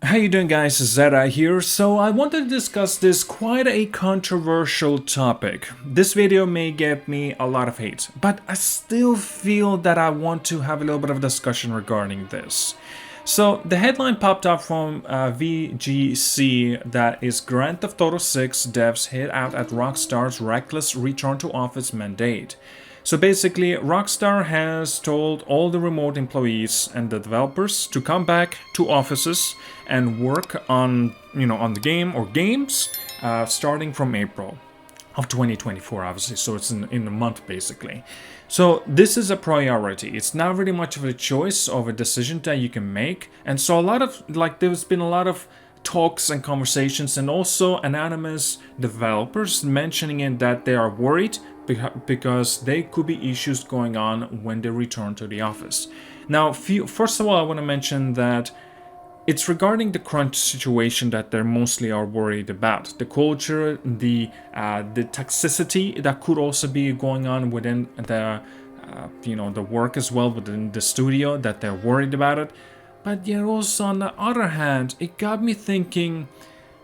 How you doing, guys? ZedEye here. So I wanted to discuss this quite a controversial topic. This video may get me a lot of hate, but I still feel that I want to have a little bit of a discussion regarding this. So the headline popped up from VGC that is Grand Theft Auto 6 devs hit out at Rockstar's reckless return to office mandate. So basically, Rockstar has told all the remote employees and the developers to come back to offices and work on, on the game or games starting from April of 2024, obviously. So it's in a month, basically. So this is a priority. It's not really much of a choice of a decision that you can make. And so there's been a lot of talks and conversations and also anonymous developers mentioning it that they are worried because there could be issues going on when they return to the office. Now, first of all, I want to mention that it's regarding the crunch situation that they mostly are worried about. The culture, the toxicity that could also be going on within the work as well, within the studio, that they're worried about it. But yet also on the other hand, it got me thinking,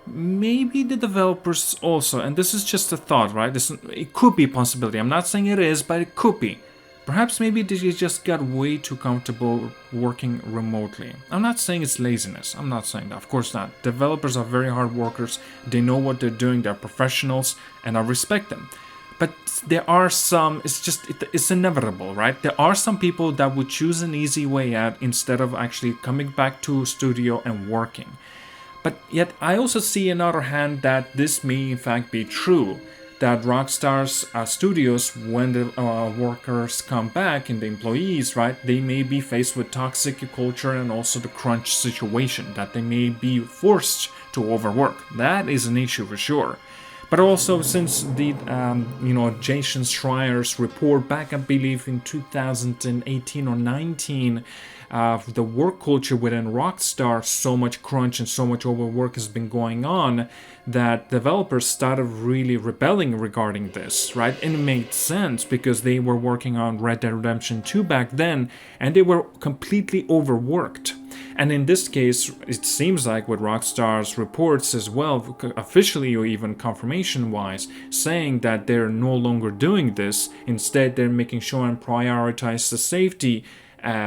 maybe the developers also, and this is just a thought, right? It could be a possibility. I'm not saying it is, but it could be. Perhaps maybe they just got way too comfortable working remotely. I'm not saying it's laziness. I'm not saying that. Of course not. Developers are very hard workers. They know what they're doing. They're professionals, and I respect them. But there are some, it's inevitable, right? There are some people that would choose an easy way out instead of actually coming back to a studio and working. But yet I also see on the other hand that this may in fact be true. That Rockstar's studios, when the workers come back and the employees, right, they may be faced with toxic culture and also the crunch situation, that they may be forced to overwork. That is an issue for sure. But also, since the Jason Schreier's report back, I believe, in 2018 or 19, the work culture within Rockstar, so much crunch and so much overwork has been going on that developers started really rebelling regarding this, right? And it made sense because they were working on Red Dead Redemption 2 back then, and they were completely overworked. And in this case, it seems like with Rockstar's reports as well, officially or even confirmation-wise, saying that they're no longer doing this. Instead, they're making sure and prioritize the safety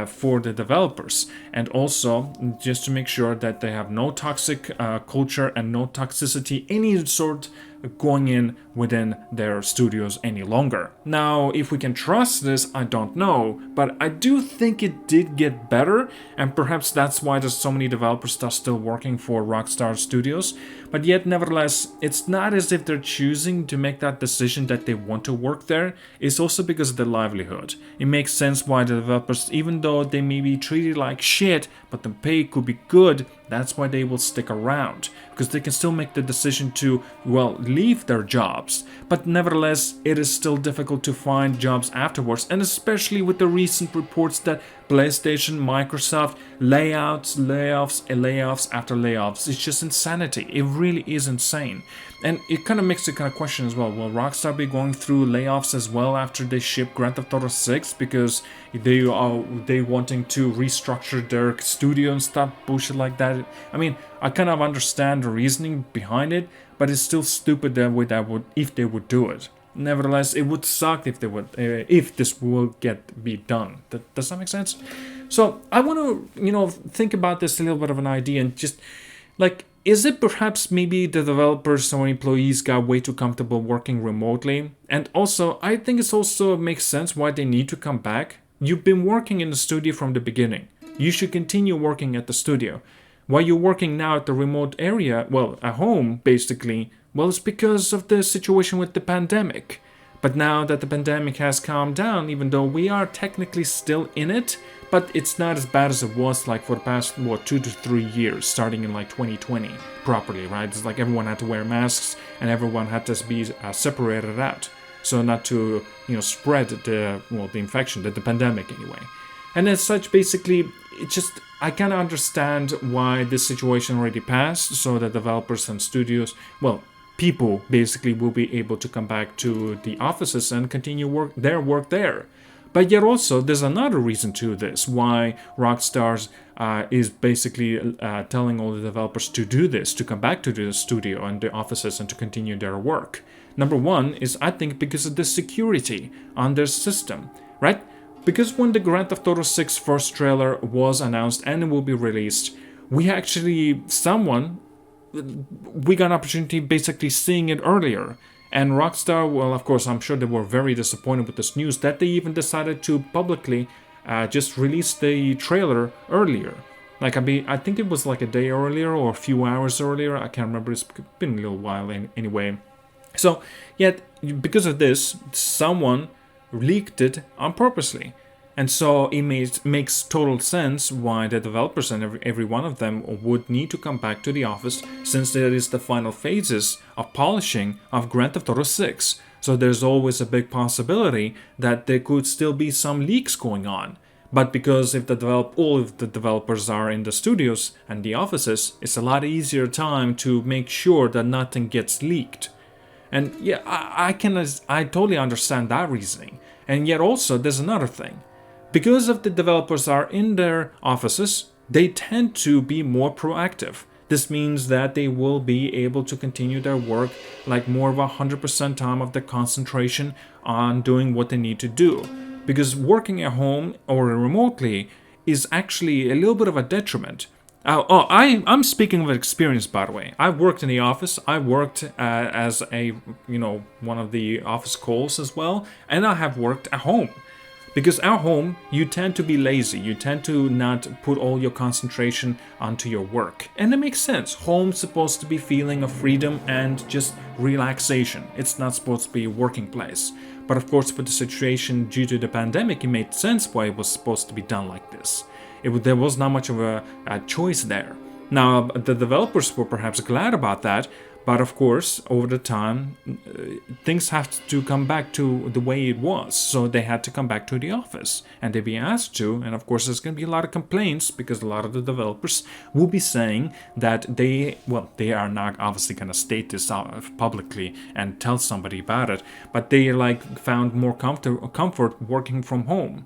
for the developers, and also just to make sure that they have no toxic culture and no toxicity any sort going in within their studios any longer. Now, if we can trust this, I don't know, but I do think it did get better, and perhaps that's why there's so many developers that are still working for Rockstar Studios. But yet, nevertheless, it's not as if they're choosing to make that decision that they want to work there. It's also because of their livelihood. It makes sense why the developers, even though they may be treated like shit, but the pay could be good, that's why they will stick around, because they can still make the decision to, well, leave their jobs. But nevertheless, it is still difficult to find jobs afterwards, and especially with the recent reports that PlayStation, Microsoft, layoffs after layoffs. It's just insanity. It really is insane. And it kind of makes the kind of question as well, will Rockstar be going through layoffs as well after they ship Grand Theft Auto 6 because they wanting to restructure their studio and stuff, bullshit like that? I mean, I kind of understand the reasoning behind it, but it's still stupid if they would do it. Nevertheless, it would suck if they would, if this will be done. Does that make sense? So I want to, think about this a little bit of an idea and just like, is it perhaps maybe the developers or employees got way too comfortable working remotely? And also, I think it also makes sense why they need to come back. You've been working in the studio from the beginning. You should continue working at the studio. Why you're working now at the remote area, well, at home, basically, well, it's because of the situation with the pandemic. But now that the pandemic has calmed down, even though we are technically still in it, but it's not as bad as it was like for the past, 2 to 3 years, starting in like 2020 properly, right? It's like everyone had to wear masks and everyone had to be separated out. So not to, spread the infection, the pandemic anyway. And as such, basically, I kind of understand why this situation already passed, so that developers and studios, people basically will be able to come back to the offices and continue their work there. But yet also, there's another reason to this, why Rockstar's is basically telling all the developers to do this, to come back to the studio and the offices and to continue their work. Number one is, I think, because of the security on their system, right? Because when the Grand Theft Auto 6 first trailer was announced and it will be released, we got an opportunity basically seeing it earlier. And Rockstar, well, of course, I'm sure they were very disappointed with this news that they even decided to publicly just release the trailer earlier. Like, I think it was like a day earlier or a few hours earlier. I can't remember. It's been a little while anyway. So, yet, because of this, someone leaked it on purposely. And so it makes total sense why the developers and every one of them would need to come back to the office, since there is the final phases of polishing of Grand Theft Auto 6. So there's always a big possibility that there could still be some leaks going on. But because if all of the developers are in the studios and the offices, it's a lot easier time to make sure that nothing gets leaked. And yeah, I totally understand that reasoning. And yet also there's another thing. Because if the developers are in their offices, they tend to be more proactive. This means that they will be able to continue their work like more of 100% time of their concentration on doing what they need to do. Because working at home or remotely is actually a little bit of a detriment. I'm speaking of experience, by the way. I worked in the office. I worked as one of the office calls as well, and I have worked at home. Because at home, you tend to be lazy. You tend to not put all your concentration onto your work. And it makes sense. Home's supposed to be a feeling of freedom and just relaxation. It's not supposed to be a working place. But of course, for the situation due to the pandemic, it made sense why it was supposed to be done like this. There was not much of a choice there. Now, the developers were perhaps glad about that, but of course, over the time, things have to come back to the way it was. So they had to come back to the office, and they'd be asked to. And of course, there's going to be a lot of complaints because a lot of the developers will be saying that they are not obviously going to state this out publicly and tell somebody about it, but they found more comfort working from home.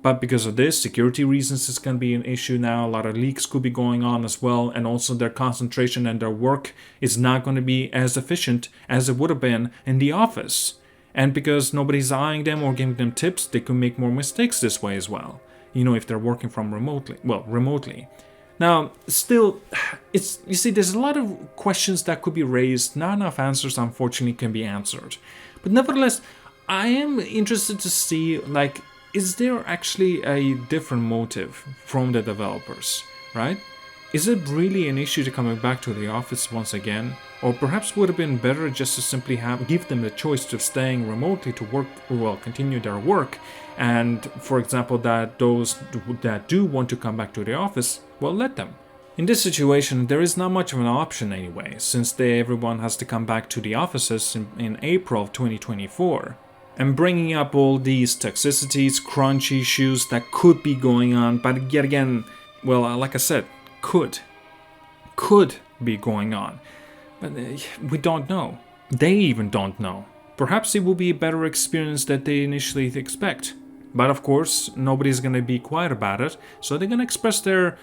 But because of this, security reasons, it's going to be an issue now. A lot of leaks could be going on as well. And also their concentration and their work is not going to be as efficient as it would have been in the office. And because nobody's eyeing them or giving them tips, they could make more mistakes this way as well. If they're working from remotely. Now, still, there's a lot of questions that could be raised. Not enough answers, unfortunately, can be answered. But nevertheless, I am interested to see, is there actually a different motive from the developers, right? Is it really an issue to coming back to the office once again? Or perhaps would have been better just to simply give them the choice of staying remotely to continue their work, and for example, that those that do want to come back to the office, let them. In this situation, there is not much of an option anyway, since everyone has to come back to the offices in April of 2024. And bringing up all these toxicities, crunch issues that could be going on, but yet again, like I said, could be going on. But we don't know. They even don't know. Perhaps it will be a better experience than they initially expect. But of course, nobody's going to be quiet about it, so they're going to express their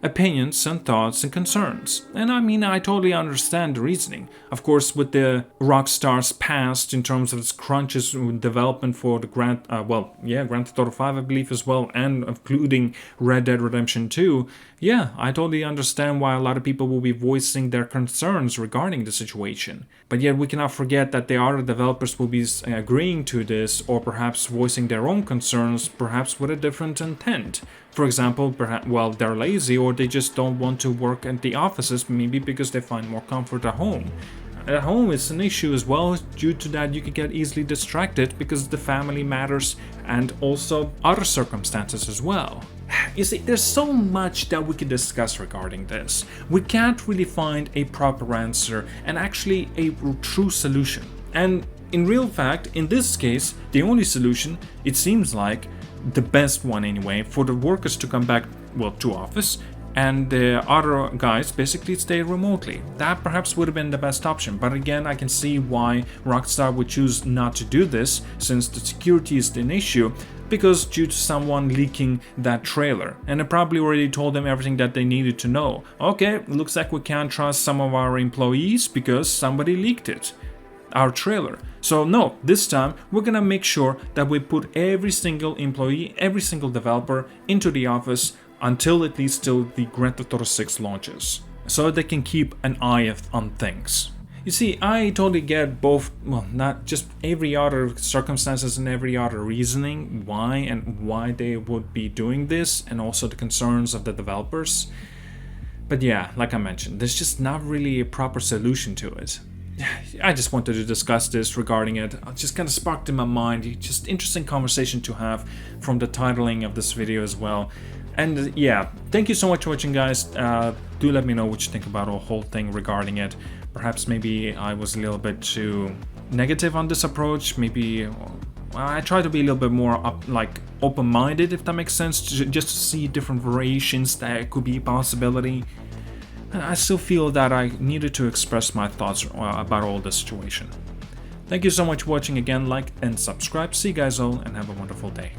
opinions and thoughts and concerns. And I totally understand the reasoning. Of course, with the Rockstar's past in terms of its crunches development for the Grand Theft Auto 5, I believe, as well, and including Red Dead Redemption 2, I totally understand why a lot of people will be voicing their concerns regarding the situation. But yet we cannot forget that the other developers will be agreeing to this, or perhaps voicing their own concerns, perhaps with a different intent. For example, they're lazy, or they just don't want to work at the offices, maybe because they find more comfort at home. At home, it's an issue as well. Due to that, you can get easily distracted because the family matters and also other circumstances as well. You see, there's so much that we can discuss regarding this. We can't really find a proper answer and actually a true solution. And in real fact, in this case, the only solution, it seems like, the best one anyway, for the workers to come back, to office, and the other guys basically stay remotely. That perhaps would have been the best option, but again, I can see why Rockstar would choose not to do this, since the security is an issue, because due to someone leaking that trailer, and it probably already told them everything that they needed to know. Okay, looks like we can't trust some of our employees because somebody leaked it, our trailer. So no, this time we're gonna make sure that we put every single employee, every single developer into the office until at least till the Grand Theft Auto 6 launches, so they can keep an eye on things. You see, I totally get both, well, not just every other circumstances and every other reasoning why they would be doing this, and also the concerns of the developers. But yeah, like I mentioned, there's just not really a proper solution to it. I just wanted to discuss this regarding it. It just kind of sparked in my mind. Just interesting conversation to have from the titling of this video as well. And yeah, thank you so much for watching, guys. Do let me know what you think about the whole thing regarding it. Perhaps maybe I was a little bit too negative on this approach. Maybe I try to be a little bit more open-minded, if that makes sense, just to see different variations that could be a possibility. I still feel that I needed to express my thoughts about all this situation. Thank you so much for watching again. Like and subscribe. See you guys all and have a wonderful day.